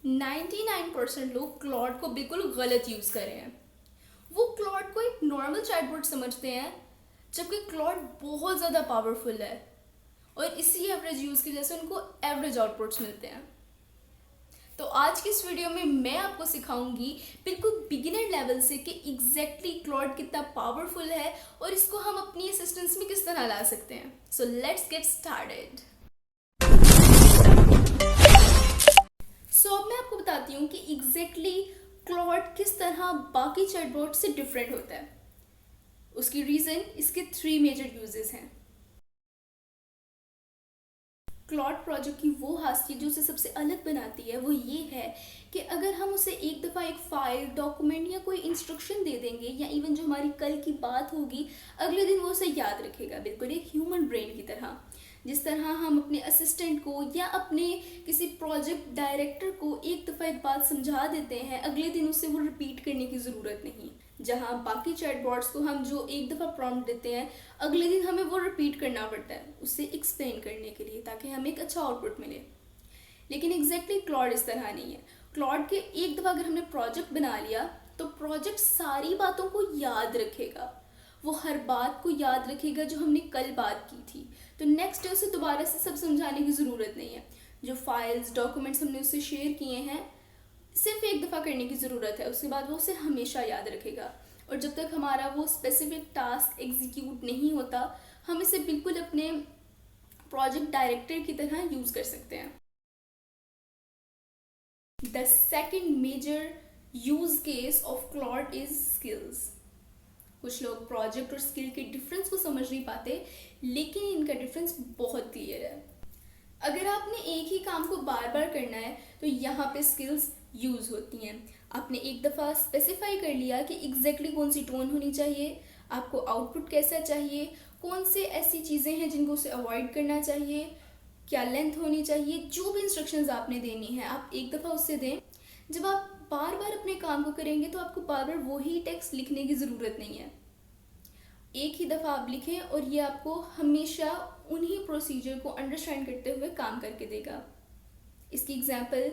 99% लोग क्लॉड को बिल्कुल गलत यूज़ कर रहे हैं। वो क्लॉड को एक नॉर्मल चैटबॉट समझते हैं, जबकि क्लॉड बहुत ज़्यादा पावरफुल है और इसी एवरेज यूज़ की वजह से उनको एवरेज आउटपुट्स मिलते हैं। तो आज की इस वीडियो में मैं आपको सिखाऊंगी बिल्कुल बिगिनर लेवल से कि एग्जैक्टली क्लॉड कितना पावरफुल है और इसको हम अपनी असिस्टेंस में किस तरह ला सकते हैं। So let's get started. So अब मैं आपको बताती हूँ कि एग्जैक्टली क्लॉड किस तरह बाकी चैटबॉट से डिफरेंट होता है। उसकी रीज़न इसके 3 मेजर यूजेस हैं। क्लॉड प्रोजेक्ट की वो खासियत जो उसे सबसे अलग बनाती है वो ये है कि अगर हम उसे एक दफ़ा एक फाइल, डॉक्यूमेंट या कोई इंस्ट्रक्शन दे देंगे या इवन जो हमारी कल की बात होगी अगले दिन वो उसे याद रखेगा, बिल्कुल एक ह्यूमन ब्रेन की तरह। जिस तरह हम अपने असिस्टेंट को या अपने किसी प्रोजेक्ट डायरेक्टर को एक दफ़ा एक बात समझा देते हैं, अगले दिन उसे वो रिपीट करने की ज़रूरत नहीं। जहाँ बाकी चैटबॉट्स को हम जो एक दफ़ा प्रॉम्प्ट देते हैं अगले दिन हमें वो रिपीट करना पड़ता है उससे एक्सप्लेन करने के लिए, ताकि हमें एक अच्छा आउटपुट मिले। लेकिन एग्जैक्टली क्लॉड इस तरह नहीं है। क्लॉड के एक दफ़ा अगर हमने प्रोजेक्ट बना लिया तो प्रोजेक्ट सारी बातों को याद रखेगा। वो हर बात को याद रखेगा जो हमने कल बात की थी, तो नेक्स्ट डे उसे दोबारा से सब समझाने की ज़रूरत नहीं है। जो फाइल्स, डॉक्यूमेंट्स हमने उससे शेयर किए हैं सिर्फ एक दफ़ा करने की ज़रूरत है, उसके बाद वो उसे हमेशा याद रखेगा। और जब तक हमारा वो स्पेसिफिक टास्क एग्जीक्यूट नहीं होता हम इसे बिल्कुल अपने प्रोजेक्ट डायरेक्टर की तरह यूज़ कर सकते हैं। The second major use case of Claude is skills. कुछ लोग प्रोजेक्ट और स्किल के डिफरेंस को समझ नहीं पाते, लेकिन इनका डिफरेंस बहुत क्लियर है। अगर आपने एक ही काम को बार बार करना है तो यहाँ पे स्किल्स यूज़ होती हैं। आपने एक दफ़ा स्पेसिफाई कर लिया कि एग्जैक्टली कौन सी टोन होनी चाहिए, आपको आउटपुट कैसा चाहिए, कौन से ऐसी चीज़ें हैं जिनको उसे अवॉइड करना चाहिए, क्या लेंथ होनी चाहिए, जो भी इंस्ट्रक्शंस आपने देनी है आप एक दफ़ा उससे दें। जब आप बार बार अपने काम को करेंगे तो आपको बार बार वही टेक्स्ट लिखने की ज़रूरत नहीं है। एक ही दफ़ा आप लिखें और ये आपको हमेशा उन्हीं प्रोसीजर को अंडरस्टैंड करते हुए काम करके देगा। इसकी एग्जांपल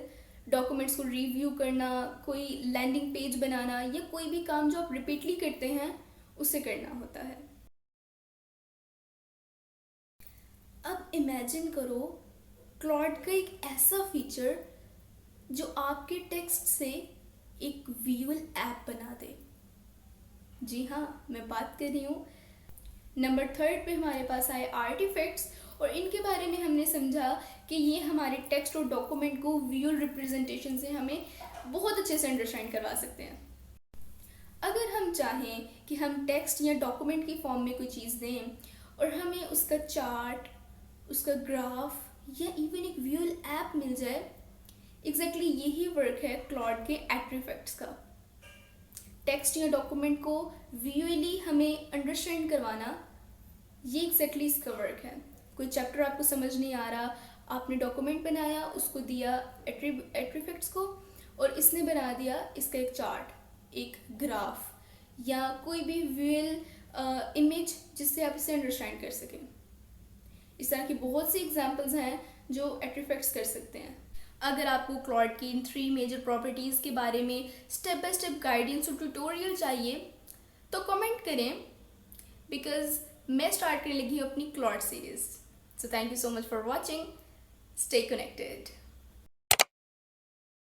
डॉक्यूमेंट्स को रिव्यू करना, कोई लैंडिंग पेज बनाना या कोई भी काम जो आप रिपीटली करते हैं उसे करना होता है। अब इमेजिन करो क्लॉड का एक ऐसा फीचर जो आपके टेक्स्ट से एक विजुअल ऐप बना दे। जी हाँ, मैं बात कर रही हूँ नंबर 3 पे हमारे पास आए आर्टिफैक्ट्स, और इनके बारे में हमने समझा कि ये हमारे टेक्स्ट और डॉक्यूमेंट को विजुअल रिप्रेजेंटेशन से हमें बहुत अच्छे से अंडरस्टैंड करवा सकते हैं। अगर हम चाहें कि हम टेक्स्ट या डॉक्यूमेंट की फॉर्म में कोई चीज़ दें और हमें उसका चार्ट, उसका ग्राफ या इवन एक विजुअल ऐप मिल जाए, एग्जैक्टली यही वर्क है क्लॉड के आर्टिफैक्ट्स का। टेक्स्ट या डॉक्यूमेंट को विजुअली हमें अंडरस्टैंड करवाना, ये एग्जैक्टली इसका वर्क है। कोई चैप्टर आपको समझ नहीं आ रहा, आपने डॉक्यूमेंट बनाया, उसको दिया एट्रीफैक्ट्स को और इसने बना दिया इसका एक चार्ट, एक ग्राफ या कोई भी विजुअल इमेज जिससे आप इसे अंडरस्टैंड कर सकें। इस तरह की बहुत सी एग्जांपल्स हैं जो एट्रीफैक्ट्स कर सकते हैं। अगर आपको क्लॉड की इन 3 मेजर प्रॉपर्टीज़ के बारे में स्टेप बाय स्टेप गाइडेंस और ट्यूटोरियल चाहिए तो कमेंट करें, बिकॉज मैं स्टार्ट करने लगी हूँ अपनी Claude series. So thank you so much for watching. Stay connected.